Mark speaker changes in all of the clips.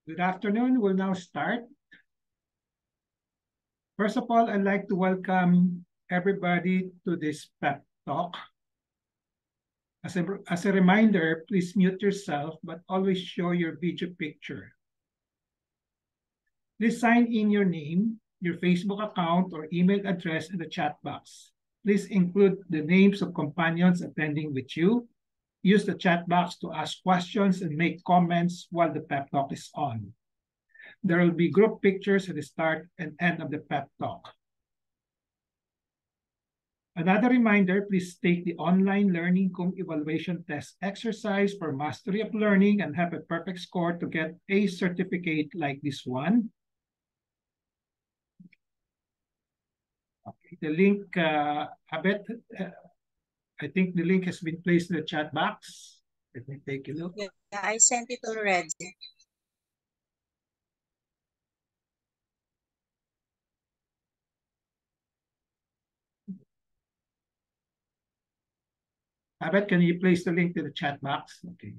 Speaker 1: Good afternoon. We'll now start. First of all, I'd like to welcome everybody to this pep talk. As a reminder, please mute yourself, but always show your video picture. Please sign in your name, your Facebook account, or email address in the chat box. Please include the names of companions attending with you. Use the chat box to ask questions and make comments while the pep talk is on. There will be group pictures at the start and end of the pep talk. Another reminder, please take the online learning cum evaluation test exercise for mastery of learning and have a perfect score to get a certificate like this one. Okay, the link, I think the link has been placed in the chat box. Let me take a look.
Speaker 2: Yeah, I sent it already.
Speaker 1: Abed, can you place the link to the chat box? Okay.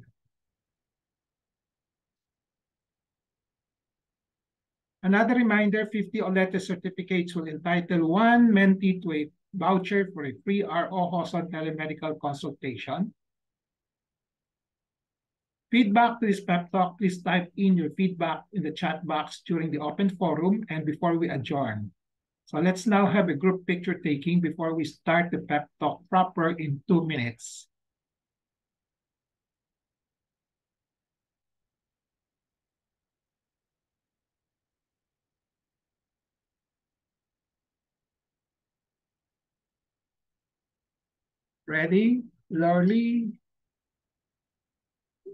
Speaker 1: Another reminder, 50 OLETE certificates will entitle one mentee to a voucher for a free ROJoson telemedical consultation. Feedback to this pep talk, please type in your feedback in the chat box during the open forum and before we adjourn. So let's now have a group picture taking before we start the pep talk proper in 2 minutes. Ready? Lorly,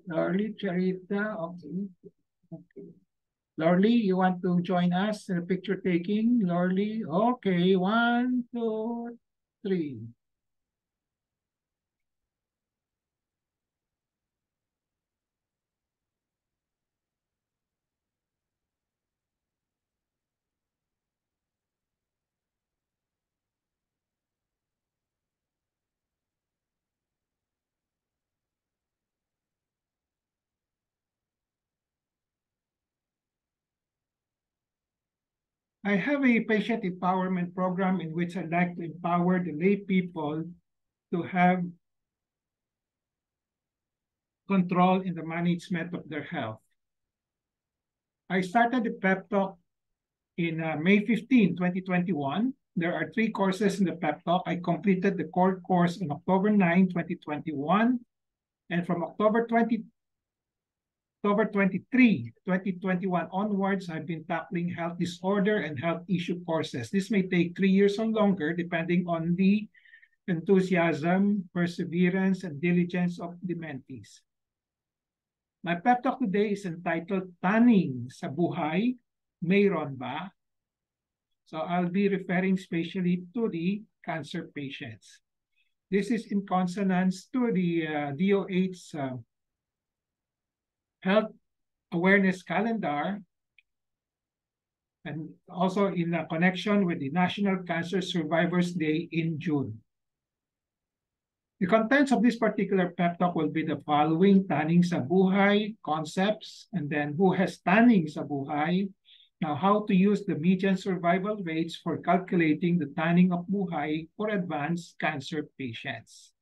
Speaker 1: Charita, okay. Lorly, you want to join us in the picture taking? Lorly, okay, 1, 2, 3. I have a patient empowerment program in which I'd like to empower the lay people to have control in the management of their health. I started the pep talk in May 15, 2021. There are 3 courses in the pep talk. I completed the core course on October 9, 2021. And from October 23, 2021 onwards, I've been tackling health disorder and health issue courses. This may take 3 years or longer, depending on the enthusiasm, perseverance, and diligence of the mentees. My pep talk today is entitled Taning sa Buhay, Mayroon ba? So I'll be referring specially to the cancer patients. This is in consonance to the DOH's health awareness calendar and also in a connection with the National Cancer Survivors Day in June. The contents of this particular pep talk will be the following: tanning sa buhay, concepts, and then who has tanning sa buhay. Now, how to use the median survival rates for calculating the tanning of buhay for advanced cancer patients.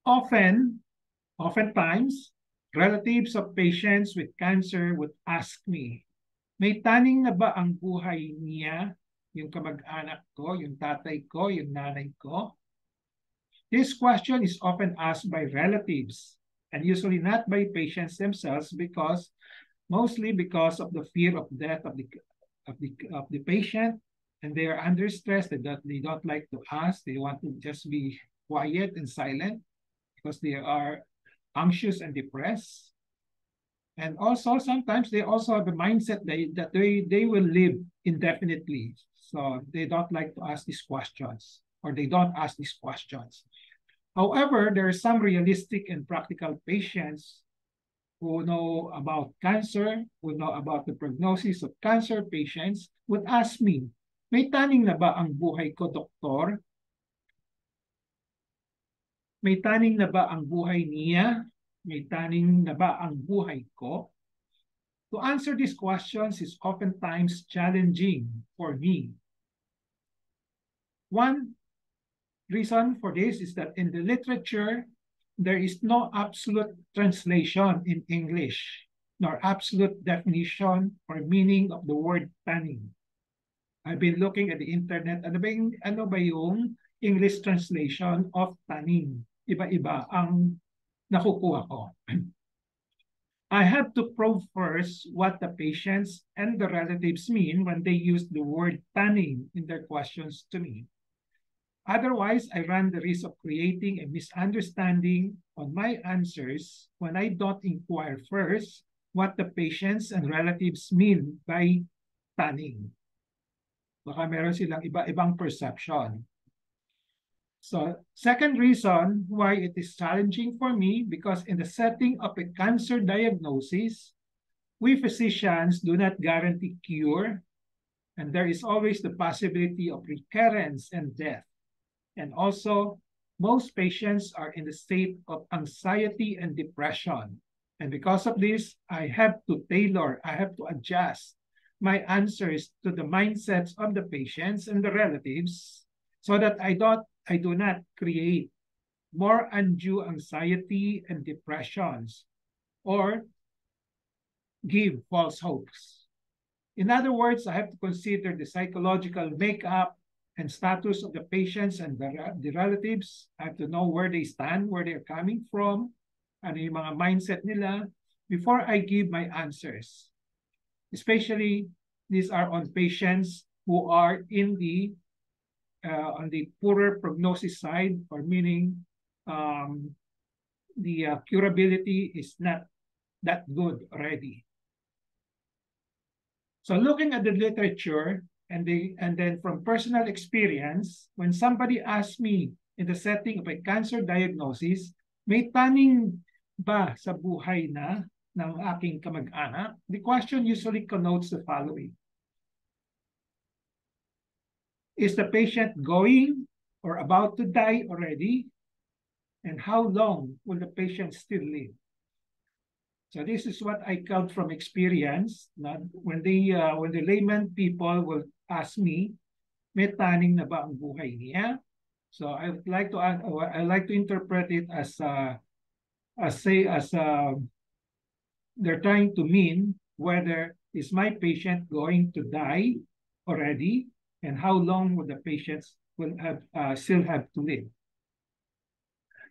Speaker 1: Oftentimes, relatives of patients with cancer would ask me, may tanning na ba ang buhay niya? Yung kamag-anak ko, yung tatay ko, yung nanay ko? This question is often asked by relatives and usually not by patients themselves mostly because of the fear of death of the patient, and they are under stress. They don't like to ask. They want to just be quiet and silent because they are anxious and depressed. And also sometimes they also have a mindset that they will live indefinitely. So they don't like to ask these questions, or they don't ask these questions. However, there are some realistic and practical patients who know about cancer, who know about the prognosis of cancer patients, would ask me, may taning na ba ang buhay ko, doktor? May taning na ba ang buhay niya? May taning na ba ang buhay ko? To answer these questions is oftentimes challenging for me. One reason for this is that in the literature, there is no absolute translation in English, nor absolute definition or meaning of the word tanning. I've been looking at the internet, ano ba yung English translation of tanning? Iba-iba ang nakukuha ko. I have to probe first what the patients and the relatives mean when they use the word tanning in their questions to me. Otherwise, I run the risk of creating a misunderstanding on my answers when I don't inquire first what the patients and relatives mean by tanning. Baka meron silang iba-ibang perception. So, second reason why it is challenging for me, because in the setting of a cancer diagnosis, we physicians do not guarantee cure, and there is always the possibility of recurrence and death. And also, most patients are in the state of anxiety and depression. And because of this, I have to adjust my answers to the mindsets of the patients and the relatives so that I do not create more undue anxiety and depressions or give false hopes. In other words, I have to consider the psychological makeup and status of the patients and the relatives. I have to know where they stand, where they're coming from, ano yung mga mindset nila before I give my answers. Especially, these are on patients who are in the on the poorer prognosis side, or meaning the curability is not that good already. So looking at the literature and then from personal experience, when somebody asks me in the setting of a cancer diagnosis, may taning ba sa buhay na ng aking kamag-anak? The question usually connotes the following. Is the patient going or about to die already? And how long will the patient still live? So this is what I count from experience. When the layman people will ask me, may taning na ba ang buhay niya? So I like to interpret it as they're trying to mean whether is my patient going to die already, and how long will the patients will have still have to live.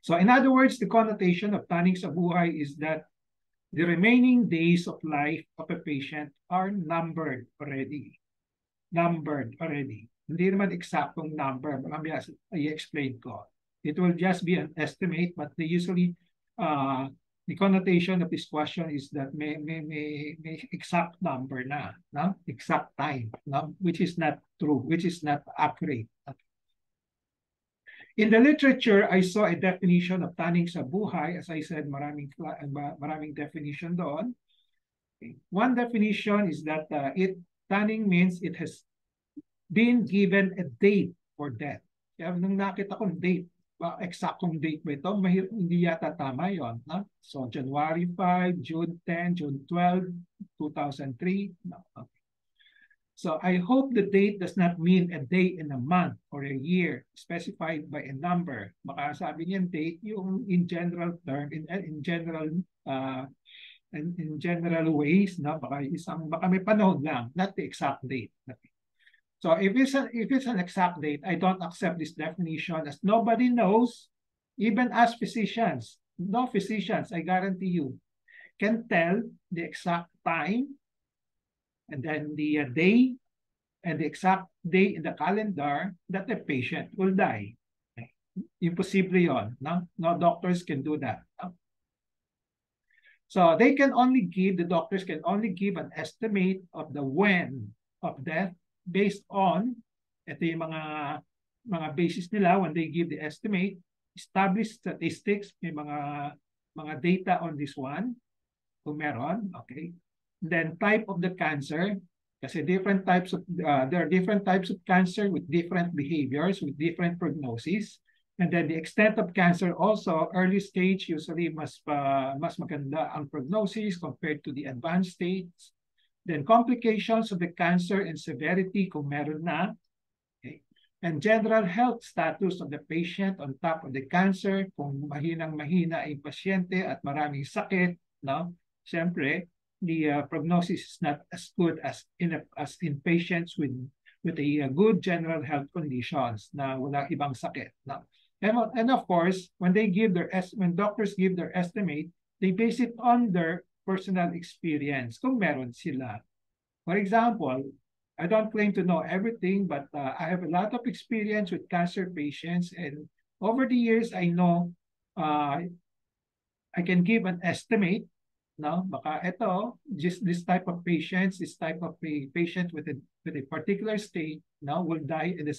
Speaker 1: So in other words, the connotation of taning sa buhay is that the remaining days of life of a patient are numbered already. Numbered already. Hindi naman eksaktong number. Mamaya i-explain ko. It will just be an estimate, but they usually, the connotation of this question is that may exact number na, no? Exact time, no? Which is not true, which is not accurate. In the literature, I saw a definition of taning sa buhay. As I said, maraming definition doon. One definition is that taning means it has been given a date for death. Kaya nung nakita kong date, exactong date ba ito? Hindi yata tama yon, no? So January 5, June 10, June 12, 2003. No. Okay. So I hope the date does not mean a day in a month or a year specified by a number. Baka sabi niyan date yung in general term, in general ways, no? Baka may panahon lang, not the exact date. So if it's an exact date, I don't accept this definition, as nobody knows, even as physicians. No physicians, I guarantee you, can tell the exact time and then the day and the exact day in the calendar that the patient will die. Okay. Impossible yon, no? No doctors can do that. No? So the doctors can only give an estimate of the when of death based on, ito yung mga basis nila when they give the estimate, established statistics, may mga data on this one, kung meron, okay. Then type of the cancer, kasi there are different types of cancer with different behaviors, with different prognosis. And then the extent of cancer also, early stage usually mas maganda ang prognosis compared to the advanced stage. Then complications of the cancer and severity kung meron na. Okay. And general health status of the patient on top of the cancer, kung mahinang-mahina ay pasyente at maraming sakit, no? Siyempre, the prognosis is not as good as in patients with a good general health conditions na wala ibang sakit, no? And of course, when doctors give their estimate, they base it on their personal experience kung meron sila. For example, I don't claim to know everything, but I have a lot of experience with cancer patients, and over the years, I know I can give an estimate. No, baka ito, just this type of patients, this type of a patient with a particular state, now will die in a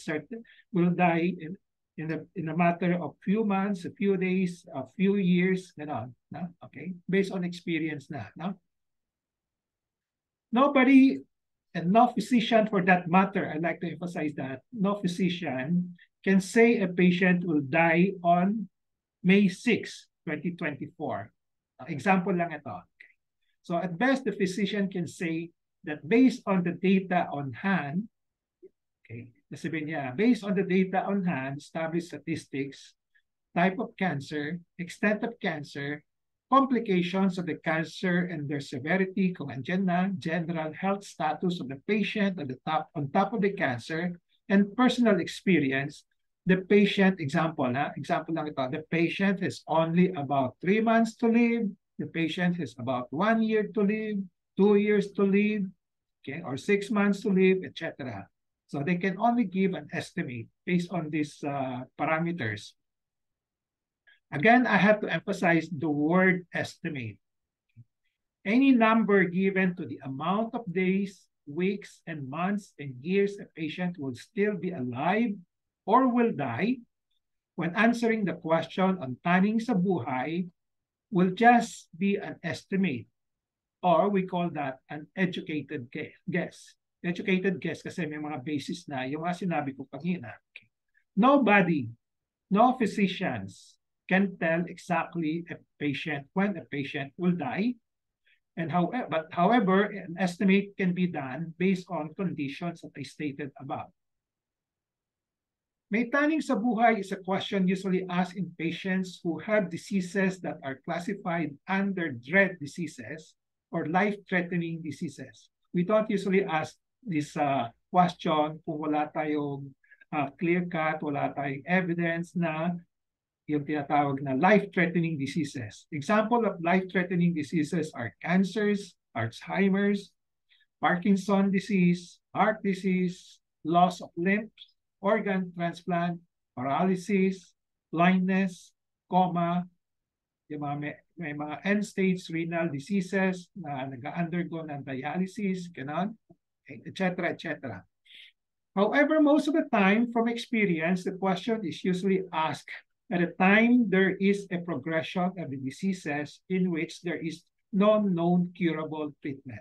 Speaker 1: matter of few months, a few days, a few years, ganon, no? Okay, based on experience na, no? Nobody and no physician for that matter, I'd like to emphasize that, no physician can say a patient will die on May 6, 2024. Example lang ito. Okay. So at best, the physician can say that based on the data on hand, okay, sabihin niya, based on the data on hand, established statistics, type of cancer, extent of cancer, complications of the cancer and their severity, kung andyan na, general health status of the patient on top of the cancer, and personal experience. The patient, example lang ito, the patient has only about 3 months to live, the patient has about 1 year to live, 2 years to live, okay, or 6 months to live, etc. So they can only give an estimate based on these parameters. Again, I have to emphasize the word estimate. Any number given to the amount of days, weeks, and months and years a patient will still be alive or will die when answering the question on tanning sa buhay will just be an estimate, or we call that an educated guess. Educated guess kasi may mga basis na yung mga sinabi ko kanina. Okay. Nobody, no physicians can tell exactly when a patient will die. And however, an estimate can be done based on conditions that I stated above. May taning sa buhay is a question usually asked in patients who have diseases that are classified under dread diseases or life-threatening diseases. We don't usually ask this question kung wala tayong clear-cut, wala tayong evidence na yung tinatawag na life-threatening diseases. Example of life-threatening diseases are cancers, Alzheimer's, Parkinson's disease, heart disease, loss of limbs, organ transplant, paralysis, blindness, coma, yung may mga end-stage renal diseases na nag-undergo ng dialysis, ganon, etc., etc. However, most of the time, from experience, the question is usually asked at a time there is a progression of the diseases in which there is no known curable treatment.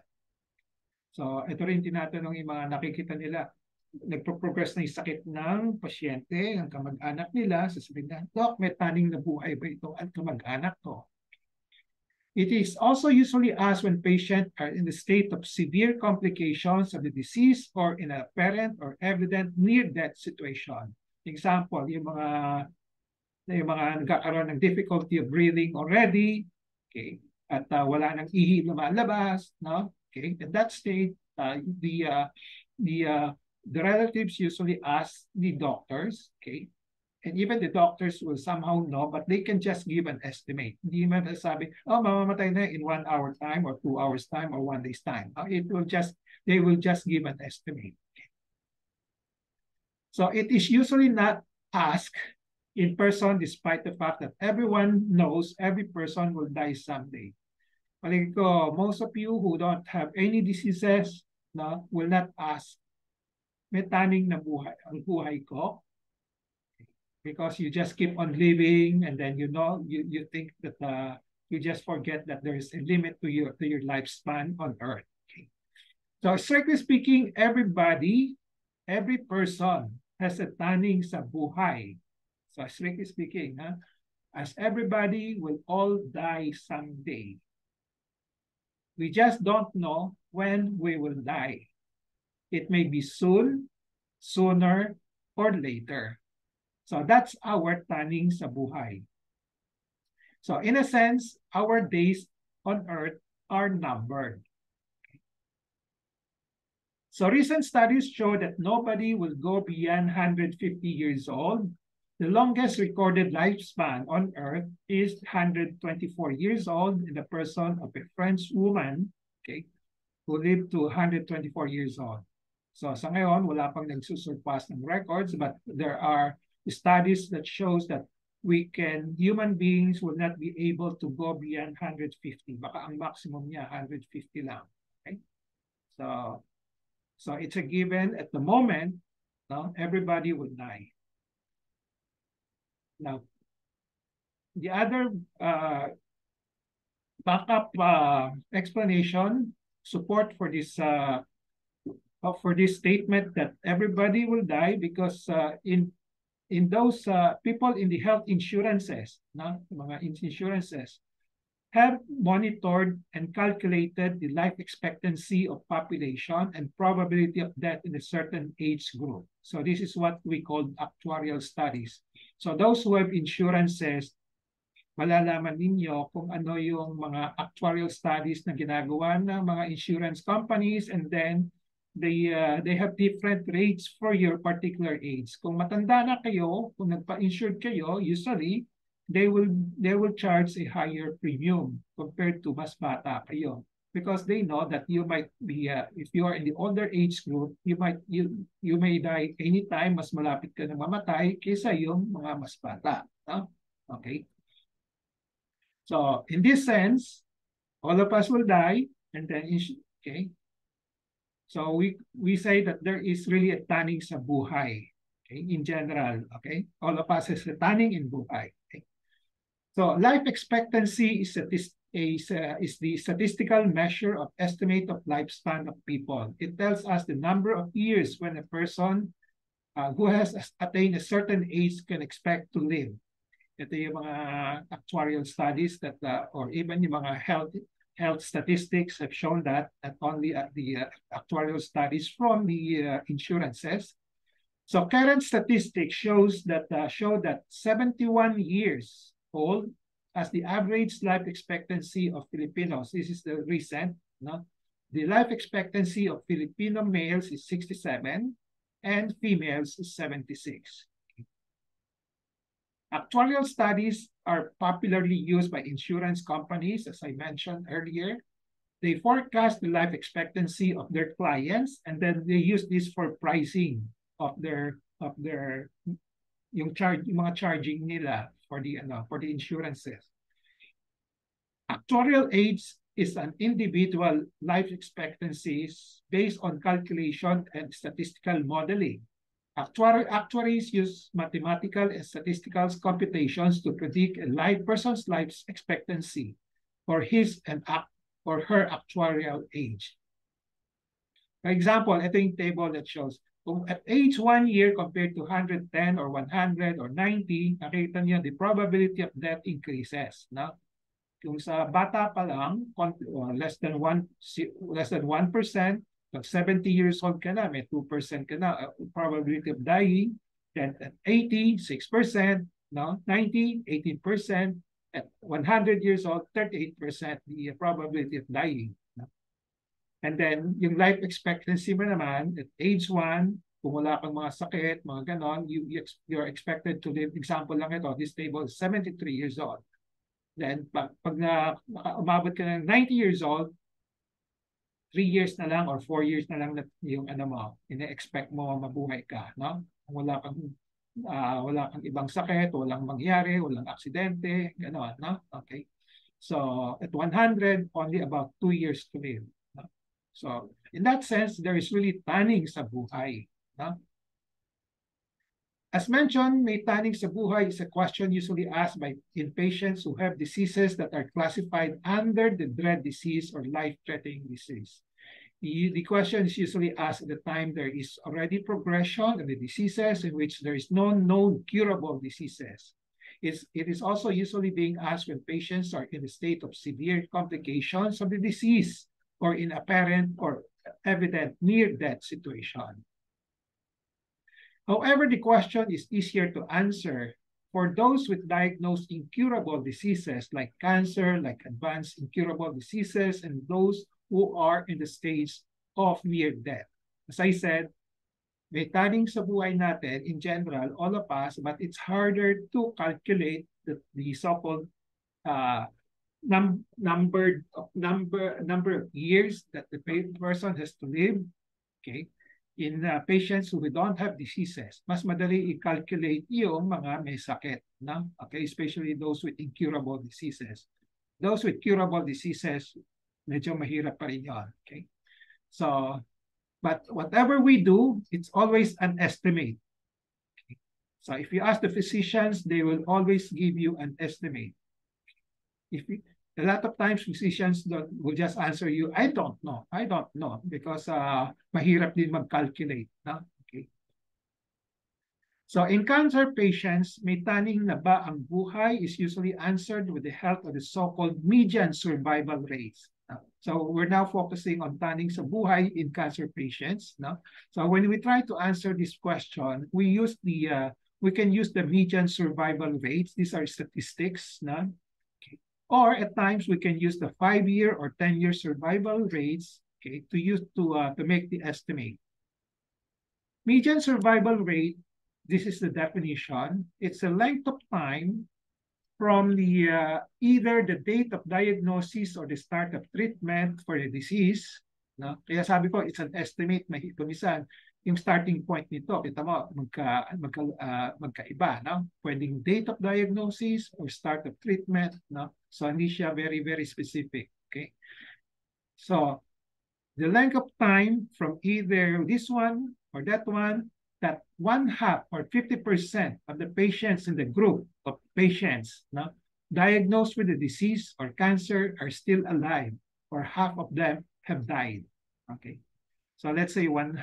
Speaker 1: So, ito rin tinatanong yung mga nakikita nila, nagpo-progress na yung sakit ng pasyente, ng kamag-anak nila, sasabihin na, Doc, may taning na buhay ba ito at kamag-anak ko? It is also usually asked when patients are in the state of severe complications of the disease or in a apparent or evident near-death situation. Example, yung mga nagkakaroon ng difficulty of breathing already, okay, at wala nang ihi lumalabas, no? Okay, at that state, the relatives usually ask the doctors, okay, and even the doctors will somehow know, but they can just give an estimate. Hindi man sabi, oh, mamamatay na in 1 hour time or 2 hours time or 1 day's time. They will just give an estimate. Okay. So it is usually not asked in person, despite the fact that everyone knows every person will die someday. Palagi ko, most of you who don't have any diseases, no, will not ask, may taning na buhay, ang buhay ko? Because you just keep on living, and then you think that you just forget that there is a limit to your lifespan on earth. Okay. So strictly speaking, every person has a taning sa buhay. So strictly speaking, as everybody will all die someday. We just don't know when we will die. It may be soon, sooner, or later. So that's our tanning sa buhay. So in a sense, our days on earth are numbered. So recent studies show that nobody will go beyond 150 years old. The longest recorded lifespan on earth is 124 years old in the person of a French woman, okay, who lived to 124 years old. So sa ngayon, wala pang nagsusurpass ng records, but there are studies that shows that human beings will not be able to go beyond 150. Baka ang maximum niya, 150 lang. Okay? So it's a given at the moment, no, everybody will die. Now, the other backup explanation, support for this statement that everybody will die because in those people in the health insurances, no, mga insurances, have monitored and calculated the life expectancy of population and probability of death in a certain age group. So this is what we call actuarial studies. So those who have insurances, malalaman ninyo kung ano yung mga actuarial studies na ginagawa ng mga insurance companies, and then they have different rates for your particular age. Kung matanda na kayo, kung nagpa-insured kayo, usually they will charge a higher premium compared to mas bata kayo, because they know that you might be if you are in the older age group, you may die anytime, mas malapit ka na mamatay kaysa yung mga mas bata, no? Okay, so in this sense, all of us will die, and then okay, so we say that there is really a tanning sa buhay, okay, in general. Okay, all of us is a tanning in buhay. Okay? So life expectancy is the statistical measure of estimate of lifespan of people. It tells us the number of years when a person who has attained a certain age can expect to live. Ito yung mga actuarial studies that, or even yung mga health statistics have shown that, not only at the actuarial studies from the insurances. So current statistics show that 71 years old as the average life expectancy of Filipinos. This is the recent, no? The life expectancy of Filipino males is 67 and females is 76. Actuarial studies are popularly used by insurance companies, as I mentioned earlier. They forecast the life expectancy of their clients, and then they use this for pricing of their yung mga charging nila for the insurances. Actuarial age is an individual life expectancies based on calculation and statistical modeling. Actuaries use mathematical and statistical computations to predict a person's life expectancy for his and or her actuarial age. For example, ito yung table that shows kung at age 1 year compared to 110 or 100 or 90, nakita niyo the probability of death increases. No? Kung sa bata pa lang, less than 1%, pag 70 years old ka na, may 2% ka na, probability of dying. Then at 80, 6%, no? 90, 18%, at 100 years old, 38% the probability of dying. No? And then, yung life expectancy mo naman, at age 1, kung wala kang mga sakit, mga ganon, you're expected to live, example lang ito, this table is 73 years old. Then, pag umabot ka ng 90 years old, 3 years na lang or 4 years na lang na yung ina-expect mo mabuhay ka, no? Wala kang ibang sakit, walang mangyari, walang aksidente, ganon, no? Okay. So, at 100, only about 2 years to live. No? So, in that sense, there is really tanning sa buhay. No? As mentioned, may tanning sa buhay is a question usually asked in patients who have diseases that are classified under the dread disease or life-threatening disease. The question is usually asked at the time there is already progression of the diseases in which there is no known curable diseases. It is also usually being asked when patients are in a state of severe complications of the disease or in apparent or evident near-death situation. However, the question is easier to answer for those with diagnosed incurable diseases like cancer, like advanced incurable diseases, and those who are in the stage of near death. As I said, may taning sa buhay natin in general, all of us, but it's harder to calculate the so-called number of years that the person has to live. Okay, in patients who don't have diseases, mas madali i-calculate yung mga may sakit, no? Okay, especially those with incurable diseases. Those with curable diseases, medyo mahirap pa rin yun. Okay, so but whatever we do, it's always an estimate. Okay? So if you ask the physicians, they will always give you an estimate. If you, a lot of times physicians will just answer you, I don't know, because mahirap din mag-calculate. No? Okay. So in cancer patients, may taning na ba ang buhay is usually answered with the help of the so-called median survival rates. So we're now focusing on taning sa buhay in cancer patients. No? So when we try to answer this question, we can use the median survival rates. These are statistics. No? Okay. Or at times we can use the 5-year or 10-year survival rates, okay, to make the estimate. Median survival rate, this is the definition. It's the length of time from the either the date of diagnosis or the start of treatment for the disease. No? Kaya sabi ko, it's an estimate. Kumisan, yung starting point nito, kita mo, magkaiba. No? Pwedeng date of diagnosis or start of treatment. No? So hindi siya very, very specific. Okay? So the length of time from either this one or that one, that 1/2 or 50% of the patients in the group of patients, no, diagnosed with the disease or cancer are still alive, or half of them have died. Okay, so let's say 100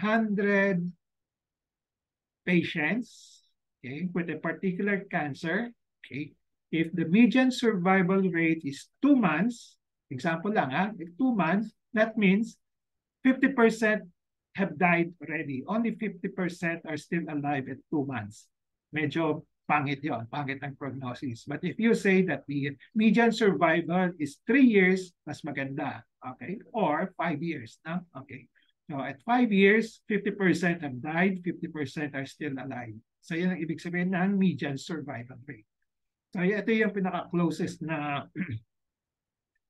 Speaker 1: patients, okay, with a particular cancer. Okay, if the median survival rate is 2 months, example lang, if 2 months, that means 50% have died already. Only 50% are still alive at 2 months. Medyo pangit yon, pangit ang prognosis. But if you say that the median survival is 3 years, mas maganda. Okay? Or 5 years. No? Okay. So at 5 years, 50% have died, 50% are still alive. So yan ang ibig sabihin ng median survival rate. So ito yung pinaka-closest na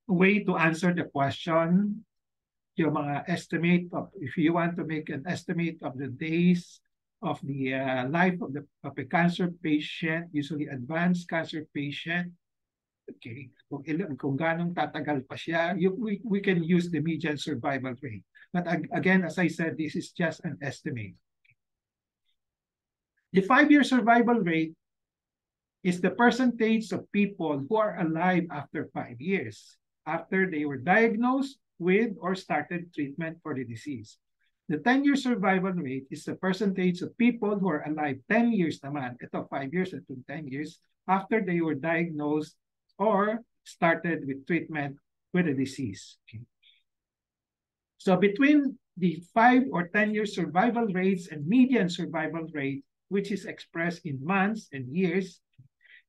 Speaker 1: way to answer the question. Yung mga estimate of, if you want to make an estimate of the days of the life of a cancer patient, usually advanced cancer patient, okay, kung ganong tatagal pa siya, we can use the median survival rate. But again, as I said, this is just an estimate. The 5-year survival rate is the percentage of people who are alive after 5 years, after they were diagnosed with or started treatment for the disease. The 10-year survival rate is the percentage of people who are alive 10 years naman, ito 5 years and 10 years, after they were diagnosed or started with treatment with the disease. Okay. So between the 5 or 10-year survival rates and median survival rate, which is expressed in months and years,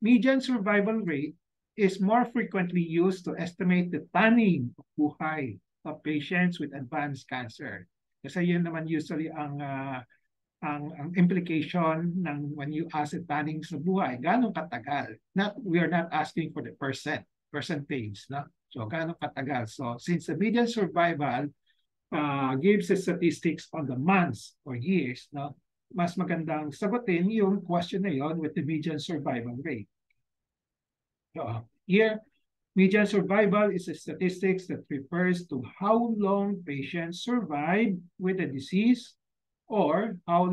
Speaker 1: median survival rate is more frequently used to estimate the taning of buhay of patients with advanced cancer. Kasi yun naman usually ang implication ng when you ask a taning sa buhay, gano'ng katagal? We are not asking for the percentage. No? So gano'ng katagal? So since the median survival gives the statistics on the months or years, no? Mas magandang sagutin yung question na yon with the median survival rate. So here, median survival is a statistics that refers to how long patients survive with the disease or how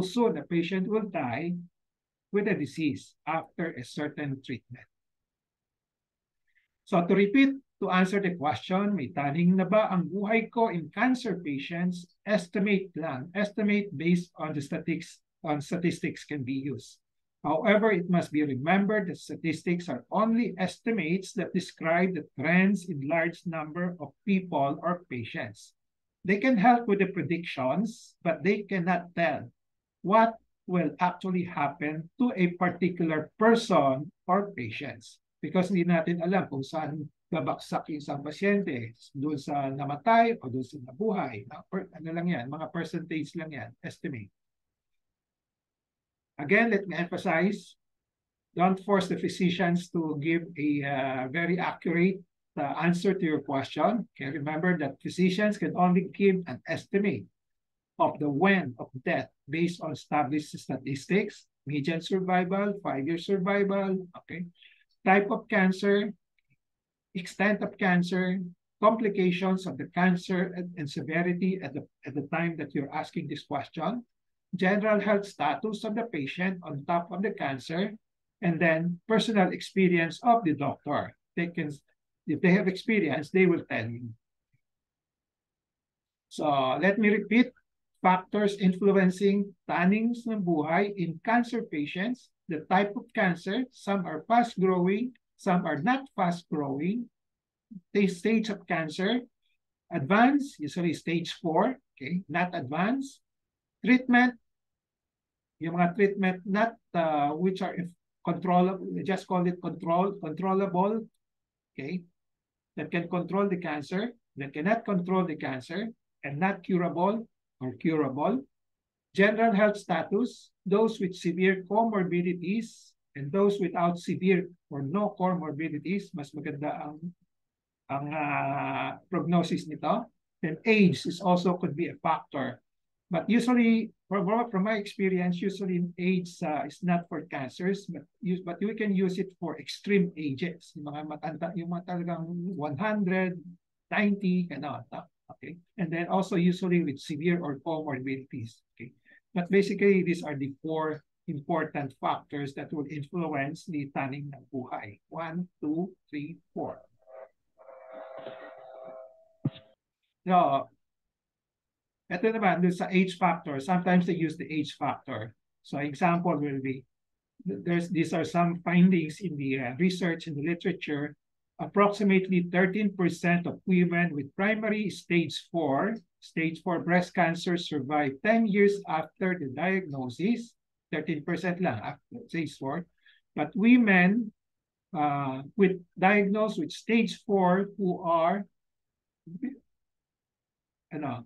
Speaker 1: soon a patient will die with the disease after a certain treatment. So to repeat To answer the question, may taning na ba ang buhay ko in cancer patients? Estimate lang. Estimate based on the statistics can be used. However, it must be remembered that statistics are only estimates that describe the trends in large number of people or patients. They can help with the predictions, but they cannot tell what will actually happen to a particular person or patients. Because hindi natin alam kung saan babaksak yung isang pasyente, doon sa namatay o doon sa nabuhay. Ano lang yan, mga percentage lang yan, estimate. Again, let me emphasize, don't force the physicians to give a very accurate answer to your question. Okay, remember that physicians can only give an estimate of the when of death based on established statistics, median survival, 5-year survival, okay, type of cancer, extent of cancer, complications of the cancer and severity at the time that you're asking this question, general health status of the patient on top of the cancer, and then personal experience of the doctor. If they have experience, they will tell you. So let me repeat, factors influencing tannings ng buhay in cancer patients, the type of cancer, some are fast-growing, some are not fast-growing, the stage of cancer, advanced, usually stage 4, okay, not advanced, treatment, yung mga treatment not which are controllable, just call it controllable, okay, that can control the cancer, that cannot control the cancer, and not curable or curable. General health status, those with severe comorbidities and those without severe or no comorbidities, mas maganda ang prognosis nito. Then age is also could be a factor. But usually, from my experience, usually age is not for cancers, but we can use it for extreme ages. Yung mga matanda, yung mga talagang 100, 90, gano'n. Okay. And then also usually with severe or comorbidities. Okay. But basically, these are the 4 important factors that will influence the tanning ng buhay. 1, 2, 3, 4. So, ito naman, dun sa age factor, sometimes they use the age factor. So example will be, these are some findings in the research in the literature. Approximately 13% of women with primary stage 4 breast cancer survive 10 years after the diagnosis. 13% lang after stage 4. But women with diagnosed with stage 4 who are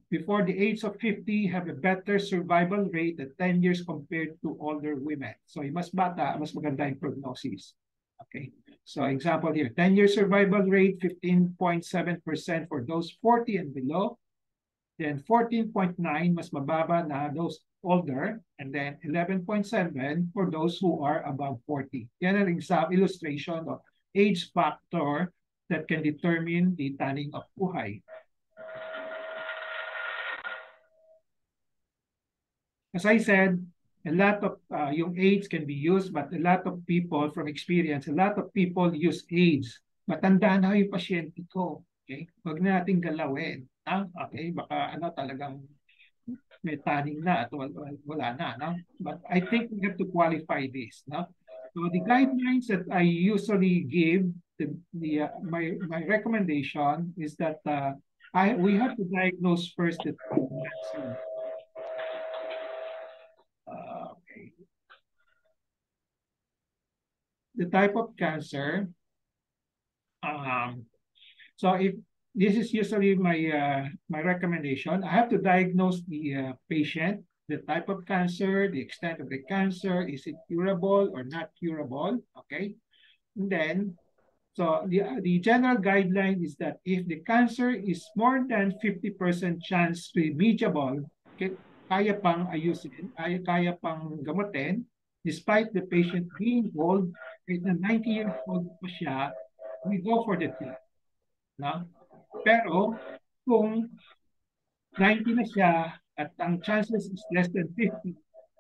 Speaker 1: before the age of 50 have a better survival rate at 10 years compared to older women. So yung mas bata, mas maganda yung prognosis. Okay. So example here, 10-year survival rate, 15.7% for those 40 and below. Then 14.9, mas mababa na those older. And then 11.7 for those who are above 40. Yan ang illustration of age factor that can determine the tanning of buhay. As I said, a lot of yung age can be used, but a lot of people from experience, a lot of people use age. Matanda na yung pasyente ko. Okay? Huwag nating galawin. Okay? Baka talagang may tanning na at wala na. No? But I think we have to qualify this. No? So the guidelines that I usually give, my recommendation is that we have to diagnose first the cancer. Okay. The type of cancer. So if this is usually my recommendation, I have to diagnose the patient, the type of cancer, the extent of the cancer, is it curable or not curable? Okay. And then, so the general guideline is that if the cancer is more than 50% chance remediable, okay, kaya pang ayusin, kaya pang gamutin, despite the patient being old, kahit na 90 years old pa siya, we go for the treatment. No? Pero kung 90 na siya at ang chances is less than 50,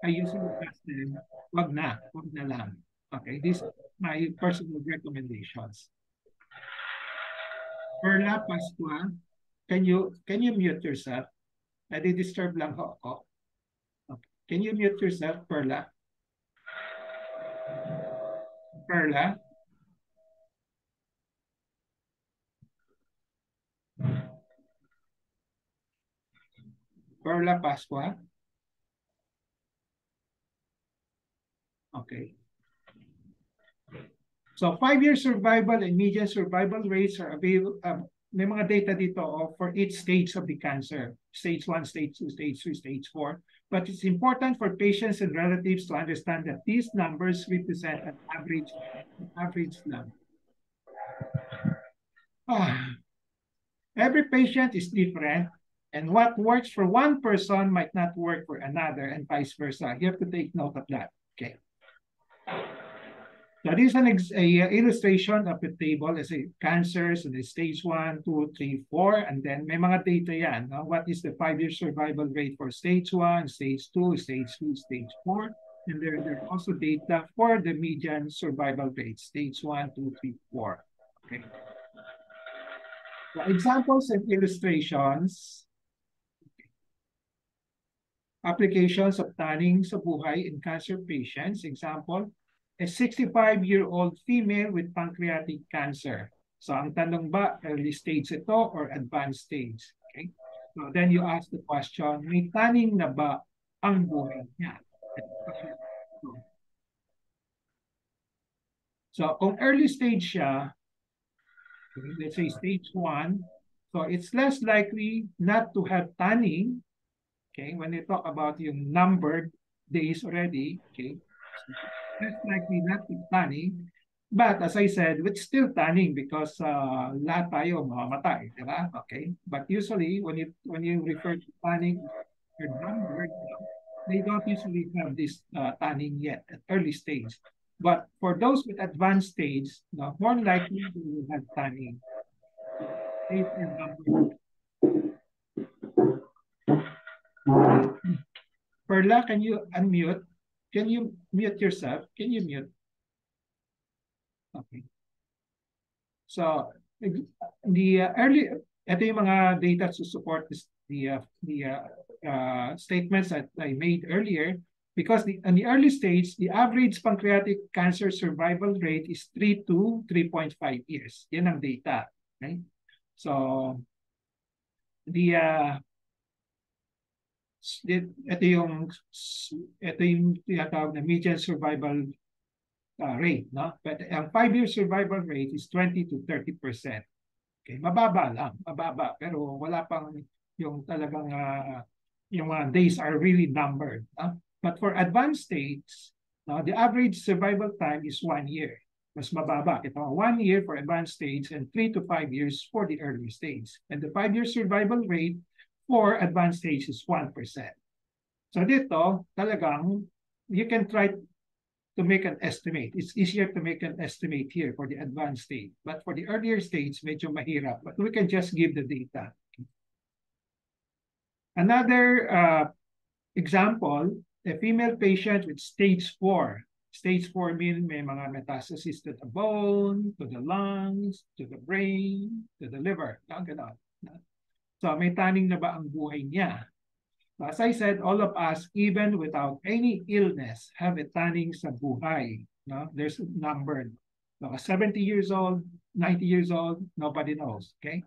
Speaker 1: I usually ask them, wag na lang. Okay, these are my personal recommendations. Perla Pascua, can you mute yourself? Nadi-disturb lang ho ako. Okay. Can you mute yourself, Perla? Perla? Perla Pascua? Okay. So 5-year survival and median survival rates are available. May mga data dito for each stage of the cancer. Stage 1, stage 2, stage 3, stage 4. But it's important for patients and relatives to understand that these numbers represent an average number. Every patient is different, and what works for one person might not work for another, and vice versa. You have to take note of that. Okay. So this is an illustration of the table. Let's say cancers in the stage 1, 2, 3, 4, and then may mga data yan. No? What is the 5-year survival rate for stage 1, stage 2, stage 3, stage 4? And there are also data for the median survival rate, stage 1, 2, 3, 4. Okay. So examples and illustrations. Applications of tanning sa buhay in cancer patients. Example, a 65-year-old female with pancreatic cancer. So ang tanong ba, early stage ito or advanced stage? Okay. So then you ask the question, may tanning na ba ang buhay niya? So kung early stage siya, okay, let's say stage 1, so it's less likely not to have tanning. Okay, when you talk about yung numbered days already, okay, so less likely not to tanning. But as I said, it's still tanning because lahat tayo mamamatay, di ba? Okay, but usually when you refer to tanning, you're numbered, they don't usually have this tanning yet at early stage. But for those with advanced stage, more likely they will have tanning. They are numbered. Perla, can you unmute? Can you mute yourself? Can you mute? Okay. So, the ito yung mga data to support the statements that I made earlier. Because in the early stage, the average pancreatic cancer survival rate is 3 to 3.5 years. Yan ang data. Okay? So, ito yung tinatawag na median survival rate, no? But ang 5-year survival rate is 20 to 30%. Okay, mababa lang, mababa, pero wala pang yung talagang yung days are really numbered. But for advanced states, the average survival time is 1 year. Mas mababa. Ito 1 year for advanced stage and 3 to 5 years for the early stage. And the 5-year survival rate for advanced stage is 1%. So dito, talagang you can try to make an estimate. It's easier to make an estimate here for the advanced stage. But for the earlier stage, medyo mahirap. But we can just give the data. Another example, a female patient with stage 4. Stage 4 means may mga metastasis to the bone, to the lungs, to the brain, to the liver. Ganon. So may tanning na ba ang buhay niya? As I said, all of us, even without any illness, have a tanning sa buhay. No? There's a number. So 70 years old, 90 years old, nobody knows. Okay?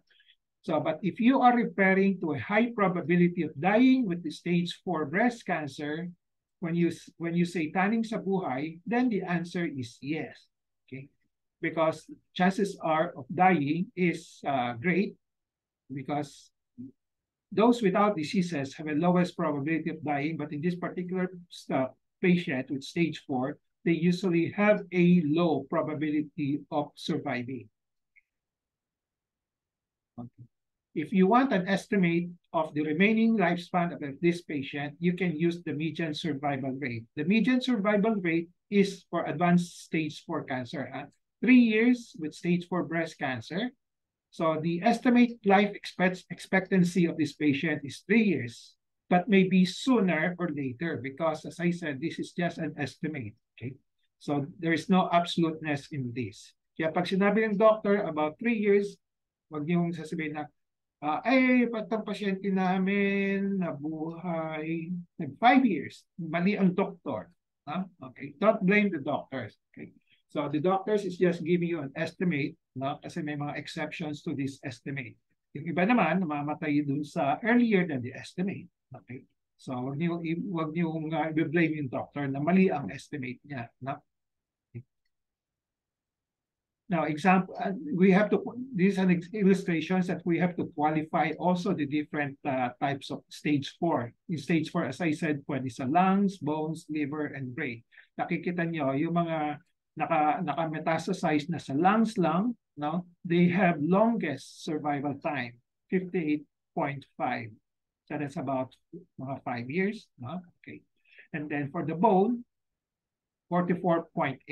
Speaker 1: So, but if you are referring to a high probability of dying with the stage 4 breast cancer, when you say tanning sa buhay, then the answer is yes. Okay? Because chances are of dying is great because those without diseases have a lowest probability of dying, but in this particular patient with stage 4, they usually have a low probability of surviving. Okay. If you want an estimate of the remaining lifespan of this patient, you can use the median survival rate. The median survival rate is for advanced stage 4 cancer. 3 years with stage 4 breast cancer. So the estimate life expectancy of this patient is 3 years, but maybe sooner or later because, as I said, this is just an estimate. Okay, so there is no absoluteness in this. Kaya pag sinabi ng doctor about 3 years, Huwag niyong sasabihin na, patang pasyente namin nabuhay nag 5 years. Mali ang doktor. Okay, don't blame the doctors. Okay. So the doctors is just giving you an estimate, no? Kasi may mga exceptions to this estimate. Yung iba naman, namamatay dun sa earlier than the estimate. Okay. So huwag niyong i-blame yung doctor na mali ang estimate niya. No? Now, example, we have to, these are illustrations that we have to qualify also the different types of stage 4. In stage 4, as I said, pwede sa lungs, bones, liver, and brain. Nakikita nyo, yung mga naka-metastasize na sa lungs lang, no? They have longest survival time, 58.5. So that's about mga 5 years. No? Okay. And then for the bone, 44.8.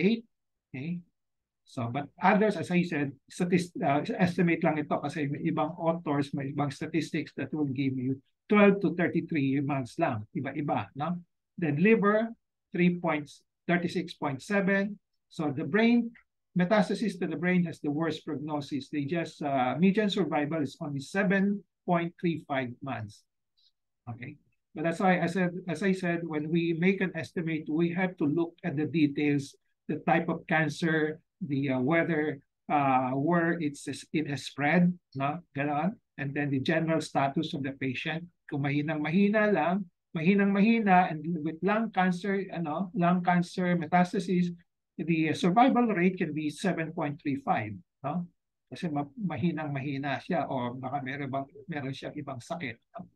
Speaker 1: Okay. So, but others, as I said, estimate lang ito kasi may ibang authors, may ibang statistics that will give you 12 to 33 months lang. Iba-iba, no? Then liver, 36.7. So the brain, metastasis to the brain has the worst prognosis. They just, median survival is only 7.35 months. Okay. But that's why, as I said, when we make an estimate, we have to look at the details, the type of cancer, the whether where it has spread, no, ganon, and then the general status of the patient. Kung mahinang-mahina lang, mahinang-mahina, and with lung cancer metastasis, the survival rate can be 7.35, no? Kasi mahinang-mahina siya or baka meron siya ibang sakit. No?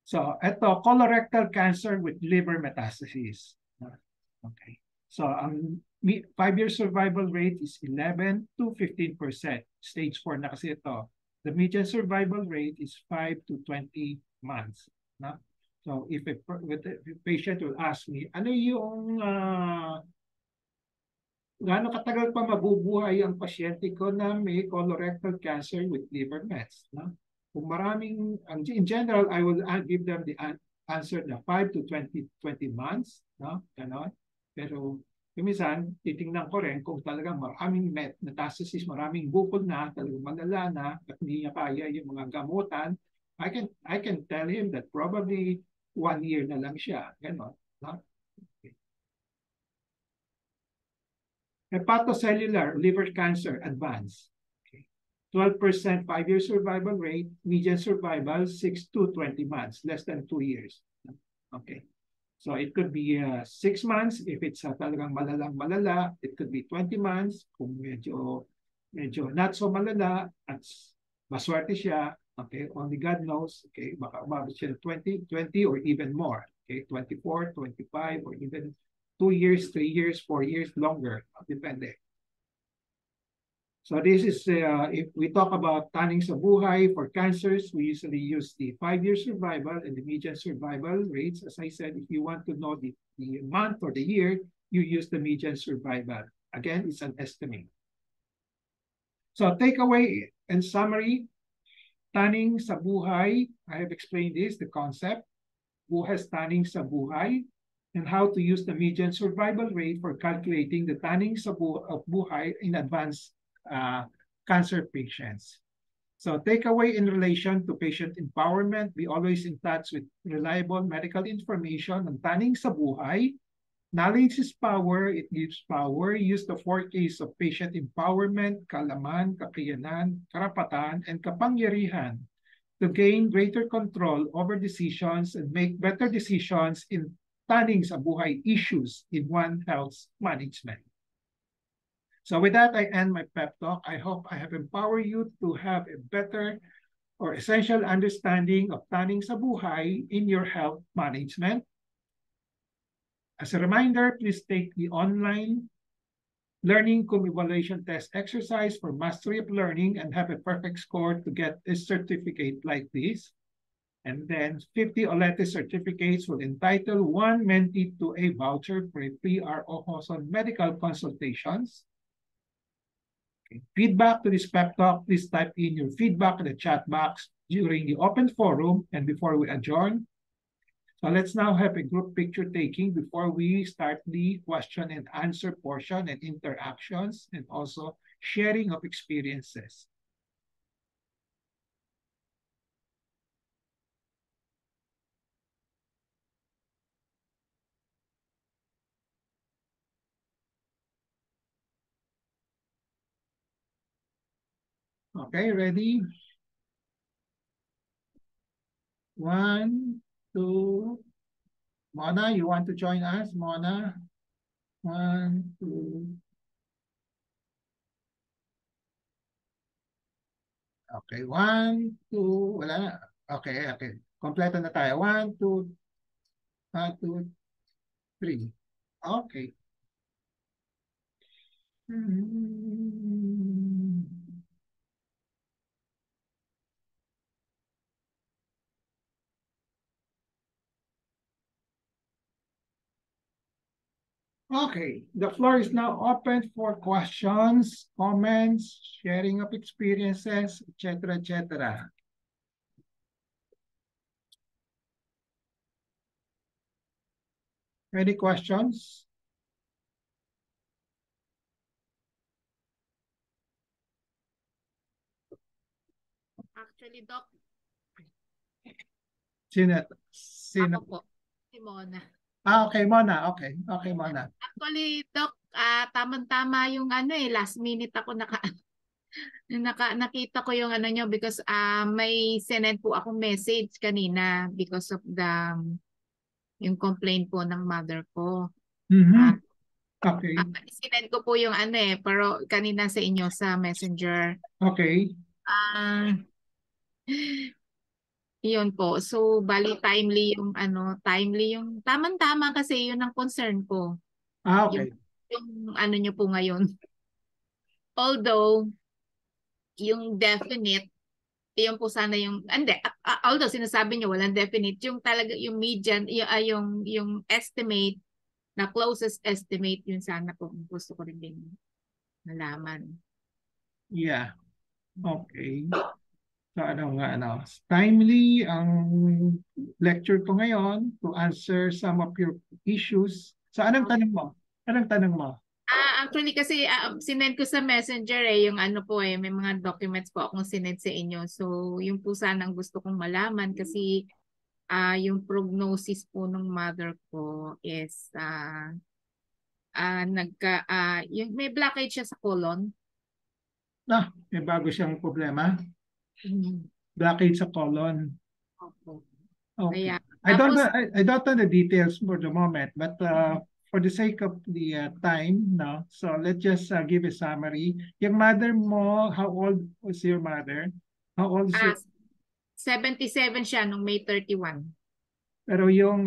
Speaker 1: So, ito, colorectal cancer with liver metastasis. Okay. So, ang 5-year survival rate is 11 to 15%. Stage 4 na kasi ito. The median survival rate is 5 to 20 months. No? So, if a patient will ask me, ano yung gaano katagal pa mabubuhay ang pasyente ko na may colorectal cancer with liver mets? No? Kung maraming, in general, I will give them the answer na 5 to 20 months. No? Ganon. Pero, minsan, titingnan ko rin kung talagang maraming metastasis, maraming bukol na, talagang malala na, at hindi niya kaya yung mga gamutan, I can tell him that probably 1 year na lang siya. Ganon. No? Okay. Hepatocellular liver cancer advanced. Okay. 12% 5-year survival rate, median survival 6 to 20 months, less than 2 years. Okay. So it could be 6 months if it's talagang malala. It could be 20 months kung medyo not so malala at maswerte siya. Okay, only God knows. Okay, baka umabot siya 20 or even more. Okay, 24, 25 or even 2 years, 3 years, 4 years longer. Depende. So this is, if we talk about tanning sa buhay for cancers, we usually use the 5-year survival and the median survival rates. As I said, if you want to know the month or the year, you use the median survival. Again, it's an estimate. So takeaway and summary, tanning sa buhay. I have explained this, the concept. Buhay tanning sa buhay, and how to use the median survival rate for calculating the tanning sa buhay in advance cancer patients. So takeaway in relation to patient empowerment, be always in touch with reliable medical information on tanning sa buhay. Knowledge is power, it gives power. Use the 4 Ks of patient empowerment, kaalaman, kakayanan, karapatan, and kapangyarihan to gain greater control over decisions and make better decisions in tanning sa buhay issues in One Health's management. So with that, I end my pep talk. I hope I have empowered you to have a better or essential understanding of tanning sa buhay in your health management. As a reminder, please take the online learning evaluation test exercise for mastery of learning and have a perfect score to get a certificate like this. And then 50 OLETE certificates will entitle one mentee to a voucher for a free ROJoson medical consultations. Okay. Feedback to this pep talk, please type in your feedback in the chat box during the open forum and before we adjourn. So let's now have a group picture taking before we start the question and answer portion and interactions and also sharing of experiences. Okay, ready? 1, 2. Mona, you want to join us? Mona? 1, 2. Okay, 1, 2. Wala na. Okay, okay. Kompleto na tayo. 1, 2, 1, 2, 3. Okay. Okay, the floor is now open for questions, comments, sharing of experiences, etc., etc. Any questions?
Speaker 3: Actually, Doc,
Speaker 1: Sino?
Speaker 3: ako po, si Mona.
Speaker 1: Okay, Mona. Okay, okay, Mona.
Speaker 3: Actually, Doc, tamang-tama yung last minute ako nakita ko yung nyo because may sinend po akong message kanina because of yung complaint po ng mother ko.
Speaker 1: Okay.
Speaker 3: Sinend ko po yung pero kanina sa inyo sa messenger.
Speaker 1: Okay.
Speaker 3: Yun po. So, bali timely yung tamang-tama kasi yun ang concern ko.
Speaker 1: Okay.
Speaker 3: Yung nyo po ngayon. Although, yung definite, yung po sana yung, although sinasabi nyo walang definite, yung talaga, yung median, yung estimate, na closest estimate, yun sana po gusto ko rin din nalaman.
Speaker 1: Yeah. Okay. So timely ang lecture ko ngayon to answer some of your issues. So anong tanong mo? Anong tanong mo?
Speaker 3: Actually kasi sinend ko sa messenger yung po may mga documents po akong sinend sa inyo. So yung po sanang gusto kong malaman kasi yung prognosis po ng mother ko is yung may blockage siya sa colon.
Speaker 1: May bago siyang problema. Blockage sa colon. Okay.
Speaker 3: Kaya,
Speaker 1: I don't know the details for the moment, but for the sake of the time, no. So let's just give a summary. Yung mother mo, how old was your mother? How old is your?
Speaker 3: 77 siya nung May 31.
Speaker 1: Pero yung